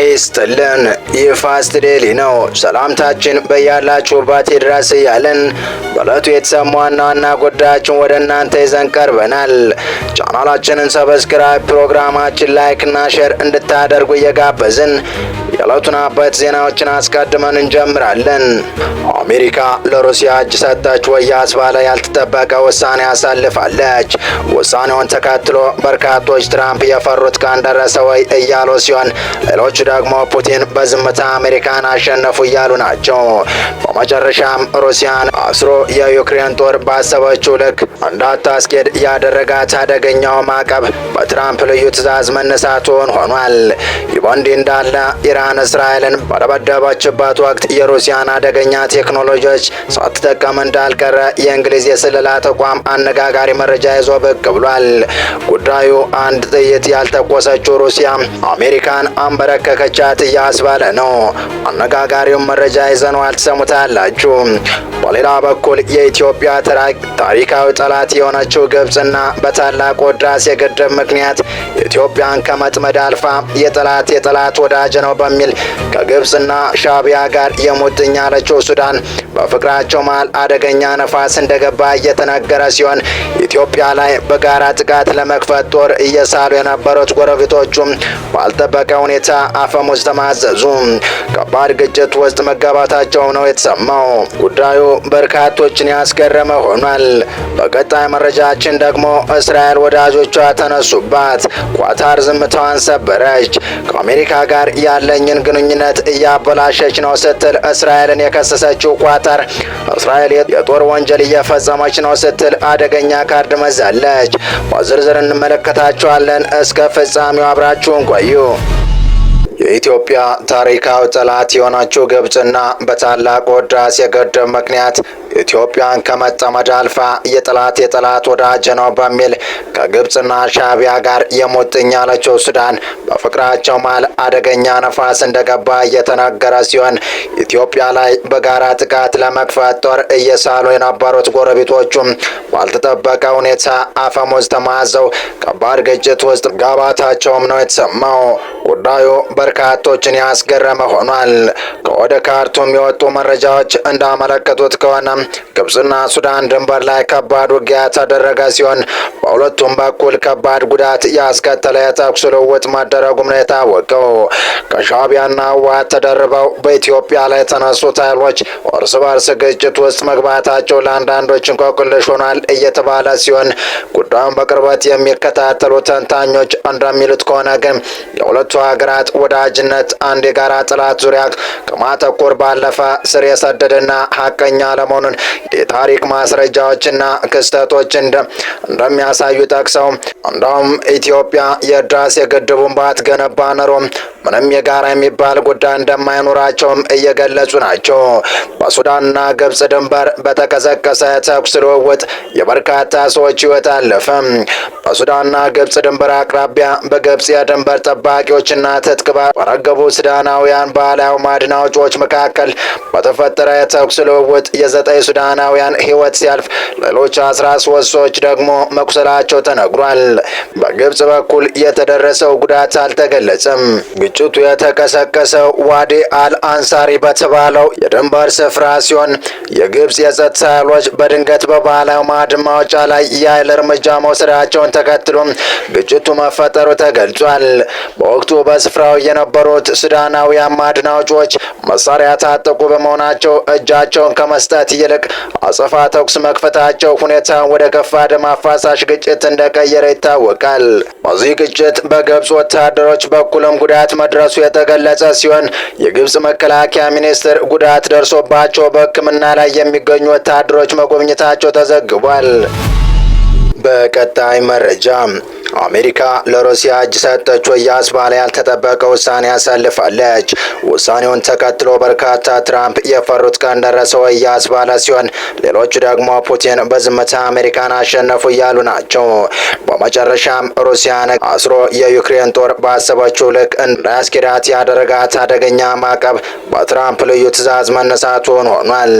ይስጥልን። ይህ ፋስት ዴይሊ ነው። ሰላምታችን በያላችሁበት ይድረስ እያልን በዕለቱ የተሰሙ ዋና ዋና ጉዳዮችን ወደ እናንተ ይዘን ቀርበናል። ቻናላችንን ሰብስክራይብ፣ ፕሮግራማችን ላይክ እና ሼር እንድታደርጉ እየጋበዝን የዕለቱን አበይት ዜናዎችን አስቀድመን እንጀምራለን። አሜሪካ ለሩሲያ እጅ ሰጠች ወይ ያስባለ ያልተጠበቀ ውሳኔ አሳልፋለች። ውሳኔውን ተከትሎ በርካቶች ትራምፕ የፈሩት ቀን ደረሰ ወይ እያሉ ሲሆን፣ ሌሎቹ ደግሞ ፑቲን በዝምታ አሜሪካን አሸነፉ እያሉ ናቸው። በመጨረሻም ሩሲያን አስሮ የዩክሬን ጦር ባሰበችው ልክ እንዳታስኬድ ያደረጋት አደገኛው ማዕቀብ በትራምፕ ልዩ ትዕዛዝ መነሳቱን ሆኗል። ይህ በእንዲህ እንዳለ ኢራን እስራኤልን በደበደበችበት ወቅት የሩሲያን አደገኛ ቴክኖሎጂዎች ሳትጠቀም እንዳልቀረ የእንግሊዝ የስለላ ተቋም አነጋጋሪ መረጃ ይዞ ብቅ ብሏል። ጉዳዩ አንድ ጥይት ያልተኮሰችው ሩሲያ አሜሪካን አንበረከከቻት እያስባለ ነው። አነጋጋሪውን መረጃ ይዘነዋል፣ ትሰሙታላችሁ። በሌላ በኩል የኢትዮጵያ ታሪካዊ ጠላት የሆነችው ግብጽና በታላቁ ህዳሴ ግድብ ምክንያት ኢትዮጵያን ከመጥመድ አልፋ የጠላት ወዳጅ ነው በሚል ከግብጽና ሻዕቢያ ጋር የሙጥኝ ያለችው ሱዳን በፍቅራቸው መሃል አደገኛ ነፋስ እንደገባ እየተነገረ ሲሆን፣ ኢትዮጵያ ላይ በጋራ ጥቃት ለመክፈት ጦር እየሳሉ የነበሩት ጎረቤቶቹም ባልጠበቀ ሁኔታ አፈሙዝ ተማዘዙ። ከባድ ግጭት ውስጥ መገባታቸው ነው የተሰማው። ጉዳዩ በርካቶችን ያስገረመ ሆኗል። በቀጣይ መረጃችን ደግሞ እስራኤል ወዳጆቿ ተነሱባት፣ ኳታር ዝምታዋን ሰበረች። ከአሜሪካ ጋር ያለኝን ግንኙነት እያበላሸች ነው ስትል እስራኤልን የከሰሰችው ኳታር እስራኤል የጦር ወንጀል እየፈጸመች ነው ስትል አደገኛ ካርድ መዛለች። በዝርዝር እንመለከታቸዋለን። እስከ ፍጻሜው አብራችሁን ቆዩ። የኢትዮጵያ ታሪካዊ ጠላት የሆነችው ግብጽና በታላቁ ህዳሴ ግድብ ምክንያት ኢትዮጵያን ከመጠመድ አልፋ የጠላት ወዳጅ ነው በሚል ከግብጽና ሻዕቢያ ጋር የሙጥኝ ያለችው ሱዳን በፍቅራቸው መሃል አደገኛ ነፋስ እንደገባ እየተነገረ ሲሆን፣ ኢትዮጵያ ላይ በጋራ ጥቃት ለመክፈት ጦር እየሳሉ የነበሩት ጎረቤቶቹም ባልተጠበቀ ሁኔታ አፈሙዝ ተማዘው ከባድ ግጭት ውስጥ ገባታቸውም ነው የተሰማው። ጉዳዩ በርካቶችን ያስገረመ ሆኗል። ከወደ ካርቱም የወጡ መረጃዎች እንዳመለከቱት ከሆነ ግብጽና ሱዳን ድንበር ላይ ከባድ ውጊያ ተደረገ ሲሆን፣ በሁለቱም በኩል ከባድ ጉዳት ያስከተለ የተኩስ ልውውጥ መደረጉም ነው የታወቀው። ከሻዕቢያና ህወሓት ተደርበው በኢትዮጵያ ላይ የተነሱት ኃይሎች እርስ በርስ ግጭት ውስጥ መግባታቸው ለአንዳንዶች እንቆቅልሽ ሆኗል እየተባለ ሲሆን፣ ጉዳዩን በቅርበት የሚከታተሉ ተንታኞች እንደሚሉት ከሆነ ግን የሁለቱ ሀገራት ወዳጅነት አንድ የጋራ ጠላት ዙሪያ ከማተኮር ባለፈ ስር የሰደደና ሀቀኛ ለመሆኑን የታሪክ ማስረጃዎችና ክስተቶች እንደሚያሳዩ ጠቅሰው እንደውም ኢትዮጵያ የህዳሴ ግድቡን ባትገነባ ኖሮ ምንም የጋራ የሚባል ጉዳይ እንደማይኖራቸውም እየገለጹ ናቸው። በሱዳንና ግብጽ ድንበር በተቀሰቀሰ ተኩስ ልውውጥ የበርካታ ሰዎች ህይወት አለፈ። በሱዳንና ግብጽ ድንበር አቅራቢያ በግብጽ የድንበር ጠባቂዎችና ትጥቅ ባረገቡ ሱዳናውያን ባህላዊ ማዕድን አውጪዎች መካከል በተፈጠረ የተኩስ ልውውጥ የ9 ሱዳናውያን ህይወት ሲያልፍ ሌሎች 13 ሰዎች ደግሞ መቁሰላቸው ተነግሯል። በግብጽ በኩል የተደረሰው ጉዳት አልተገለጸም። ግጭቱ የተቀሰቀሰው ዋዲ አል አንሳሪ በተባለው የድንበር ስፍራ ሲሆን፣ የግብጽ የጸጥታ ኃይሎች በድንገት በባህላዊ ማዕድን ማውጫ ላይ የኃይል እርምጃ መውሰዳቸውን ተከትሎ ግጭቱ መፈጠሩ ተገልጿል። በወቅቱ በስፍራው የነበሩት ሱዳናውያን ማዕድን አውጪዎች መሳሪያ ታጠቁ በመሆናቸው እጃቸውን ከመስጠት ይልቅ አጸፋ ተኩስ መክፈታቸው ሁኔታ ወደ ከፋ ደም አፋሳሽ ግጭት እንደቀየረ ይታወቃል። በዚህ ግጭት በግብጽ ወታደሮች በኩልም ጉዳት መድረሱ የተገለጸ ሲሆን፣ የግብጽ መከላከያ ሚኒስትር ጉዳት ደርሶባቸው በሕክምና ላይ የሚገኙ ወታደሮች መጎብኘታቸው ተዘግቧል። በቀጣይ መረጃ አሜሪካ ለሩሲያ እጅ ሰጠች ወይ ያስባለ ያልተጠበቀ ውሳኔ ያሳልፋለች። ውሳኔውን ተከትሎ በርካታ ትራምፕ የፈሩት ቀን ደረሰ ወይ ያስባለ ሲሆን፣ ሌሎቹ ደግሞ ፑቲን በዝምታ አሜሪካን አሸነፉ እያሉ ናቸው። በመጨረሻም ሩሲያን አስሮ የዩክሬን ጦር ባሰበችው ልክ እንዳያስኬዳት ያደረጋት አደገኛ ማዕቀብ በትራምፕ ልዩ ትዕዛዝ መነሳቱን ሆኗል።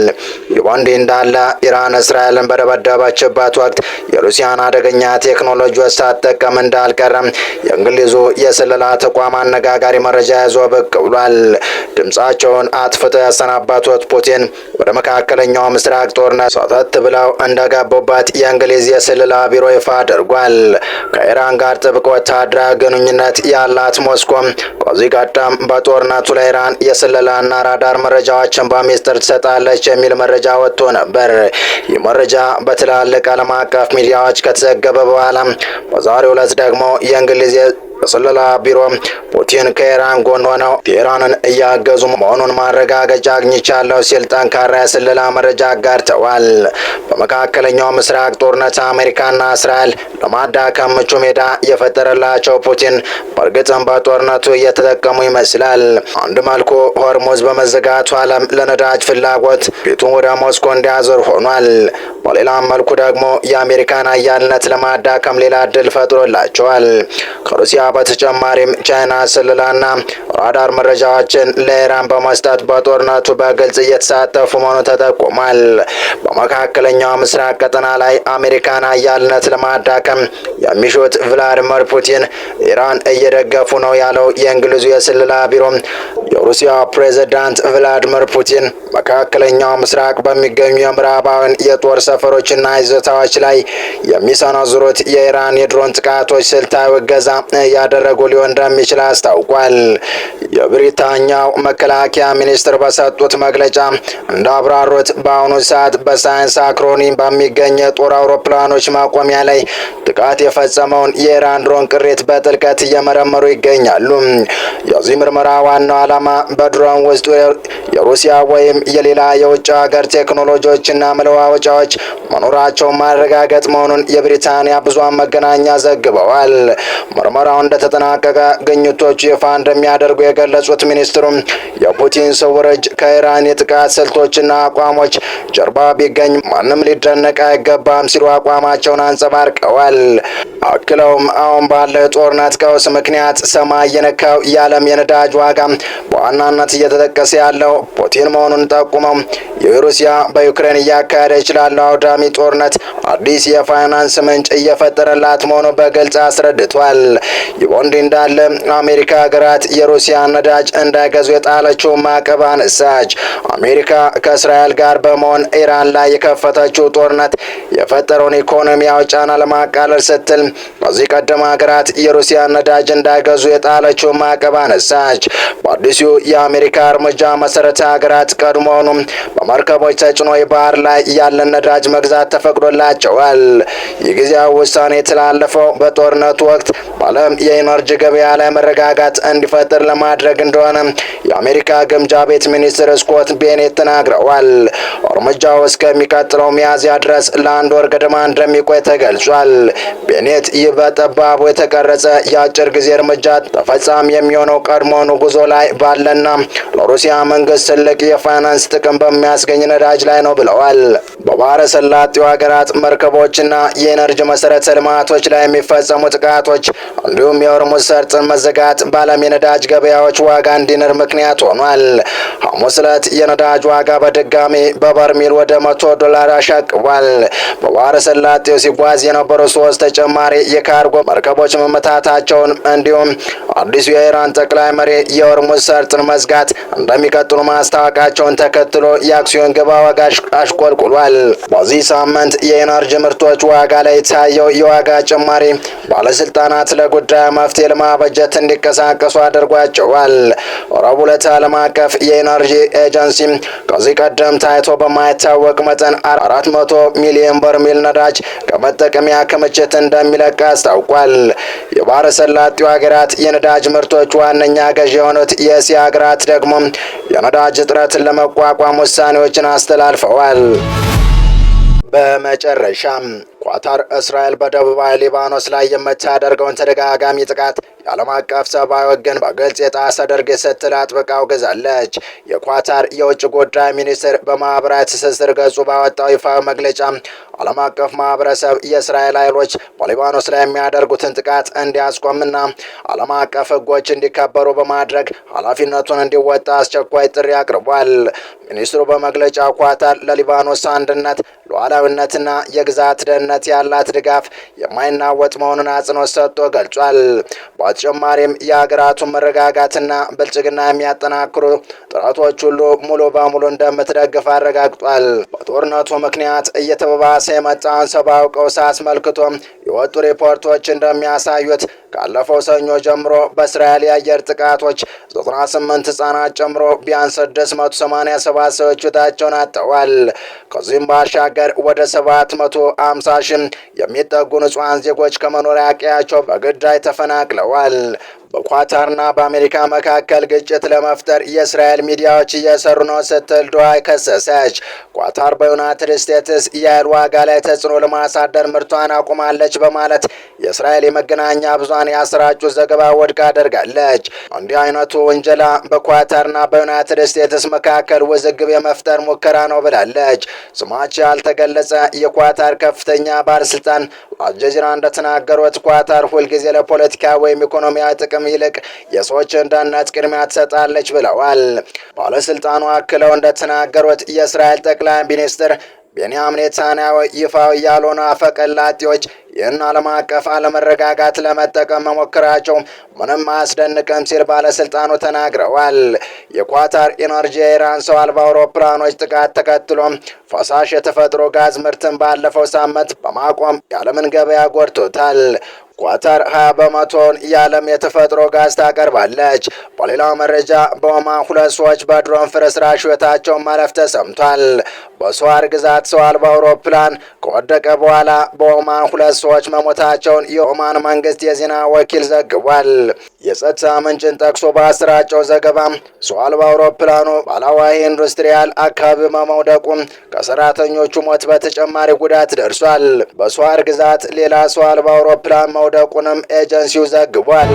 ይህ በእንዲህ እንዳለ ኢራን እስራኤልን በደበደበችበት ወቅት የሩሲያን አደገኛ ቴክኖሎጂ ሳትጠቀም ሳይጠቀም እንዳልቀረም የእንግሊዙ የስለላ ተቋም አነጋጋሪ መረጃ ይዞ ብቅ ብሏል። ድምጻቸውን አጥፍተው ያሰናባቱት ፑቲን ወደ መካከለኛው ምስራቅ ጦርነት ሰተት ብለው እንደገቡበት የእንግሊዝ የስለላ ቢሮ ይፋ አድርጓል። ከኢራን ጋር ጥብቅ ወታደራዊ ግንኙነት ያላት ሞስኮ ከዚህ ቀደም በጦርነቱ ላይ ኢራን የስለላና ራዳር መረጃዎችን በሚስጥር ትሰጣለች የሚል መረጃ ወጥቶ ነበር። ይህ መረጃ በትላልቅ ዓለም አቀፍ ሚዲያዎች ከተዘገበ በኋላ በዛሬው ዕለት ደግሞ የእንግሊዝ የስለላ ቢሮ ፑቲን ከኢራን ጎን ሆነው ቴህራንን እያገዙ መሆኑን ማረጋገጫ አግኝቻለሁ ሲል ጠንካራ የስለላ መረጃ አጋርተዋል። በመካከለኛው ምስራቅ ጦርነት አሜሪካና እስራኤል ለማዳከም ምቹ ሜዳ የፈጠረላቸው ፑቲን በእርግጥም በጦርነቱ እየተጠቀሙ ይመስላል። አንድ መልኩ ሆርሙዝ በመዘጋቱ ዓለም ለነዳጅ ፍላጎት ፊቱን ወደ ሞስኮ እንዲያዞር ሆኗል። በሌላም መልኩ ደግሞ የአሜሪካን ኃያልነት ለማዳከም ሌላ እድል ፈጥሮላቸዋል። ከሩሲያ በተጨማሪም ቻይና ስለላና ራዳር መረጃዎችን ለኢራን በመስጠት በጦርነቱ በግልጽ እየተሳተፉ መሆኑ ተጠቁሟል። በመካከለኛው ምስራቅ ቀጠና ላይ አሜሪካን ኃያልነት ለማዳከም የሚሹት ቭላዲሚር ፑቲን ኢራን እየደገፉ ነው ያለው የእንግሊዙ የስለላ ቢሮ የሩሲያ ፕሬዝዳንት ቭላዲሚር ፑቲን መካከለኛው ምስራቅ በሚገኙ የምዕራባውያን የጦር ሰፈሮችና ይዞታዎች ላይ የሚሰነዝሩት የኢራን የድሮን ጥቃቶች ስልታዊ እገዛ ያደረጉ ሊሆን እንደሚችል አስታውቋል። የብሪታንያው መከላከያ ሚኒስትር በሰጡት መግለጫ እንዳብራሩት በአሁኑ ሰዓት በሳይንስ አክሮኒ በሚገኝ የጦር አውሮፕላኖች ማቆሚያ ላይ ጥቃት የፈጸመውን የኢራን ድሮን ቅሪት በጥልቀት እየመረመሩ ይገኛሉ። የዚህ ምርመራ ዋናው ዓላማ በድሮን ውስጥ የሩሲያ ወይም የሌላ የውጭ ሀገር ቴክኖሎጂዎችና መለዋወጫዎች መኖራቸውን ማረጋገጥ መሆኑን የብሪታንያ ብዙሃን መገናኛ ዘግበዋል። ምርመራው እንደተጠናቀቀ ግኝቶቹ ይፋ እንደሚያደርጉ የገለጹት ሚኒስትሩም የፑቲን ስውር እጅ ከኢራን የጥቃት ስልቶችና አቋሞች ጀርባ ቢገኝ ማንም ሊደነቅ አይገባም ሲሉ አቋማቸውን አንጸባርቀዋል። አክለውም አሁን ባለው የጦርነት ቀውስ ምክንያት ሰማይ የነካው የዓለም የነዳጅ ዋጋ በዋናነት እየተጠቀሰ ያለው ፑቲን መሆኑን ጠቁመው የሩሲያ በዩክሬን እያካሄደች ላለው አውዳሚ ጦርነት አዲስ የፋይናንስ ምንጭ እየፈጠረላት መሆኑ በግልጽ አስረድቷል። ይህ በእንዲህ እንዳለ አሜሪካ ሀገራት የሩሲያ ነዳጅ እንዳይገዙ የጣለችው ማዕቀብ አነሳች። አሜሪካ ከእስራኤል ጋር በመሆን ኢራን ላይ የከፈተችው ጦርነት የፈጠረውን ኢኮኖሚያዊ ጫና ለማቃለል ስትል በዚህ ቀደም ሀገራት የሩሲያ ነዳጅ እንዳይገዙ የጣለችው ማዕቀብ አነሳች። በአዲሱ የአሜሪካ እርምጃ መሰረት ሀገራት ቀድሞውኑ በመርከቦች ተጭኖ የባህር ላይ ያለን ነዳጅ መግዛት ተፈቅዶላቸዋል። የጊዜያዊ ውሳኔ የተላለፈው በጦርነቱ ወቅት በዓለም የኢነርጂ ገበያ ላይ መረጋጋት እንዲፈጠር ለማድረግ እንደሆነ የአሜሪካ ግምጃ ቤት ሚኒስትር ስኮት ቤኔት ተናግረዋል። እርምጃው እስከሚቀጥለው ሚያዝያ ድረስ ለአንድ ወር ገደማ እንደሚቆይ ተገልጿል። ቤኔት ይህ በጠባቡ የተቀረጸ የአጭር ጊዜ እርምጃ ተፈጻሚ የሚሆነው ቀድሞውኑ ጉዞ ላይ ባለና ለሩሲያ መንግስት ትልቅ የፋይናንስ ጥቅም በሚያስገኝ ነዳጅ ላይ ነው ብለዋል። በባህረ ሰላጤው ሀገራት መርከቦችና የኤነርጂ መሰረተ ልማቶች ላይ የሚፈጸሙ ጥቃቶች እንዲሁም የሆርሙዝ ሰርጥን መዘጋት በዓለም የነዳጅ ገበያዎች ዋጋ እንዲንር ምክንያት ሆኗል። ሐሙስ ዕለት የነዳጅ ዋጋ በድጋሚ በበርሜል ወደ $100 አሻቅቧል። በባህረ ሰላጤው ሲጓዝ የነበሩ 3 ተጨማሪ የካርጎ መርከቦች መመታታቸውን እንዲሁም አዲሱ የኢራን ጠቅላይ መሪ የሆርሙዝ ሰርጥን መዝጋት እንደሚቀጥሉ ማስታወቃቸውን ተከትሎ የአክሲዮን ገበያ ዋጋ አሽቆልቁሏል። በዚህ ሳምንት የኤነርጂ ምርቶች ዋጋ ላይ የታየው የዋጋ ጭማሪ ባለስልጣናት ለጉዳዩ መፍትሄ ለማበጀት እንዲንቀሳቀሱ አድርጓቸዋል። ረቡዕ ዕለት ዓለም አቀፍ የኤነርጂ ኤጀንሲ ከዚህ ቀደም ታይቶ በማይታወቅ መጠን 400 ሚሊዮን በርሜል ነዳጅ ከመጠቀሚያ ክምችት እንደሚለቅ አስታውቋል። የባህረ ሰላጤው ሀገራት የነዳጅ ምርቶች ዋነኛ ገዢ የሆኑት የእስያ ሀገራት ደግሞ የነዳጅ እጥረትን ለመቋቋም ውሳኔዎችን አስተላልፈዋል። በመጨረሻም ኳታር እስራኤል በደቡባዊ ሊባኖስ ላይ የምታደርገውን ተደጋጋሚ ጥቃት የዓለም አቀፍ ሰብአዊ ሕግን በግልጽ የጣሰ ድርጊት ስትል አጥብቃ አውግዛለች። የኳታር የውጭ ጉዳይ ሚኒስትር በማህበራዊ ትስስር ገጹ ባወጣው ይፋዊ መግለጫ ዓለም አቀፍ ማህበረሰብ የእስራኤል ኃይሎች በሊባኖስ ላይ የሚያደርጉትን ጥቃት እንዲያስቆምና ዓለም አቀፍ ሕጎች እንዲከበሩ በማድረግ ኃላፊነቱን እንዲወጣ አስቸኳይ ጥሪ አቅርቧል። ሚኒስትሩ በመግለጫው ኳታር ለሊባኖስ አንድነት ሉዓላዊነትና የግዛት ደህንነት ያላት ድጋፍ የማይናወጥ መሆኑን አጽንኦት ሰጥቶ ገልጿል። በተጨማሪም የሀገራቱን መረጋጋትና ብልጽግና የሚያጠናክሩ ጥረቶች ሁሉ ሙሉ በሙሉ እንደምትደግፍ አረጋግጧል። በጦርነቱ ምክንያት እየተባባሰ የመጣውን ሰብአዊ ቀውስ አስመልክቶ የወጡ ሪፖርቶች እንደሚያሳዩት ካለፈው ሰኞ ጀምሮ በእስራኤል የአየር ጥቃቶች 98 ህጻናት ጨምሮ ቢያንስ 687 ሰዎች ሕይወታቸውን አጥተዋል። ከዚህም ባሻገር ወደ 750 ሺህ የሚጠጉ ንጹሐን ዜጎች ከመኖሪያ ቀያቸው በግዳይ ተፈናቅለዋል። በኳታርና በአሜሪካ መካከል ግጭት ለመፍጠር የእስራኤል ሚዲያዎች እየሰሩ ነው ስትል ዶሃ ከሰሰች። ኳታር በዩናይትድ ስቴትስ የኃይል ዋጋ ላይ ተጽዕኖ ለማሳደር ምርቷን አቁማለች በማለት የእስራኤል የመገናኛ ብዙሃን ያሰራጩ ዘገባ ውድቅ አደርጋለች። እንዲህ አይነቱ ውንጀላ በኳታርና በዩናይትድ ስቴትስ መካከል ውዝግብ የመፍጠር ሙከራ ነው ብላለች። ስማቸው ያልተገለጸ የኳታር ከፍተኛ ባለስልጣን አልጀዚራ እንደተናገሩት ኳታር ሁልጊዜ ለፖለቲካ ወይም ኢኮኖሚያዊ ጥቅም ይልቅ የሰዎችን ደህንነት ቅድሚያ ትሰጣለች ብለዋል። ባለስልጣኑ አክለው እንደተናገሩት የእስራኤል ጠቅላይ ሚኒስትር ቤንያሚን ኔታንያሁ ይፋዊ ያልሆኑ አፈቀላጤዎች ይህን ዓለም አቀፍ አለመረጋጋት ለመጠቀም መሞከራቸው ምንም አያስደንቅም ሲል ባለስልጣኑ ተናግረዋል። የኳታር ኢነርጂ የኢራን ሰው አልባ አውሮፕላኖች ጥቃት ተከትሎ ፈሳሽ የተፈጥሮ ጋዝ ምርትን ባለፈው ሳምንት በማቆም የዓለምን ገበያ ጎድቶታል። ኳታር 20 በመቶውን የዓለም የተፈጥሮ ጋዝ ታቀርባለች። በሌላ መረጃ በኦማን 2 ሰዎች በድሮን ፍርስራሽ ሕይወታቸውን ማለፍ ተሰምቷል። በሶዋር ግዛት ሰው አልባ አውሮፕላን ከወደቀ በኋላ በኦማን 2 ሰዎች መሞታቸውን የኦማን መንግስት የዜና ወኪል ዘግቧል። የጸጥታ ምንጭን ጠቅሶ ባሰራጨው ዘገባ ሰው አልባ አውሮፕላኑ ባላዋሂ ኢንዱስትሪያል አካባቢ በመውደቁ ከሰራተኞቹ ሞት በተጨማሪ ጉዳት ደርሷል። በሶዋር ግዛት ሌላ ሰው አልባ አውሮፕላን መውደቁንም ኤጀንሲው ዘግቧል።